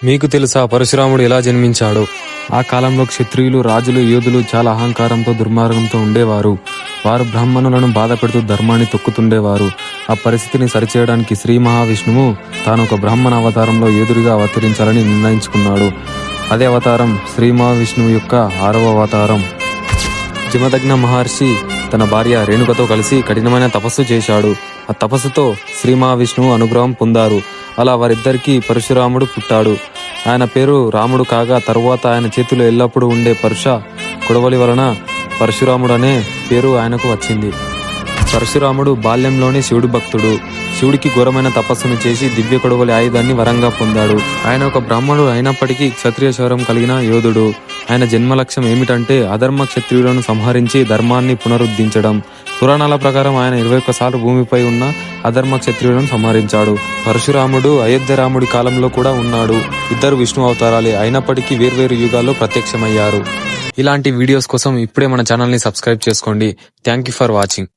మీకు తెలుసా పరశురాముడు ఎలా జన్మించాడో? ఆ కాలంలో క్షత్రియులు, రాజులు, యోధులు చాలా అహంకారంతో, దుర్మార్గంతో ఉండేవారు. వారు బ్రాహ్మణులను బాధ పెడుతూ ధర్మాన్ని తొక్కుతుండేవారు. ఆ పరిస్థితిని సరిచేయడానికి శ్రీ మహావిష్ణువు తాను ఒక బ్రాహ్మణ అవతారంలో యోధుడిగా అవతరించాలని నిర్ణయించుకున్నాడు. అదే అవతారం శ్రీ మహావిష్ణువు యొక్క 6వ అవతారం. జమదగ్న మహర్షి తన భార్య రేణుకతో కలిసి కఠినమైన తపస్సు చేశాడు. ఆ తపస్సుతో శ్రీ మహావిష్ణువు అనుగ్రహం పొందారు. అలా వారిద్దరికీ పరశురాముడు పుట్టాడు. ఆయన పేరు రాముడు కాగా తరువాత ఆయన చేతిలో ఎల్లప్పుడూ ఉండే పరుష కొడవలి వలన పరశురాముడు అనే పేరు ఆయనకు వచ్చింది. పరశురాముడు బాల్యంలోనే శివుడు భక్తుడు. శివుడికి ఘోరమైన తపస్సును చేసి దివ్య కొడవలి ఆయుధాన్ని వరంగా పొందాడు. ఆయన ఒక బ్రాహ్మణుడు అయినప్పటికీ క్షత్రియ శౌర్యం కలిగిన యోధుడు. ఆయన జన్మ లక్ష్యం ఏమిటంటే అధర్మ క్షత్రియులను సంహరించి ధర్మాన్ని పునరుద్ధరించడం. పురాణాల ప్రకారం ఆయన 21 సార్లు భూమిపై ఉన్న అధర్మ క్షత్రియులను సంహరించాడు. పరశురాముడు అయోధ్య రాముడి కాలంలో కూడా ఉన్నాడు. ఇద్దరు విష్ణు అవతారాలే అయినప్పటికీ వేర్వేరు యుగాల్లో ప్రత్యక్షమయ్యారు. ఇలాంటి వీడియోస్ కోసం ఇప్పుడే మన ఛానల్ని సబ్స్క్రైబ్ చేసుకోండి. Thank you for watching.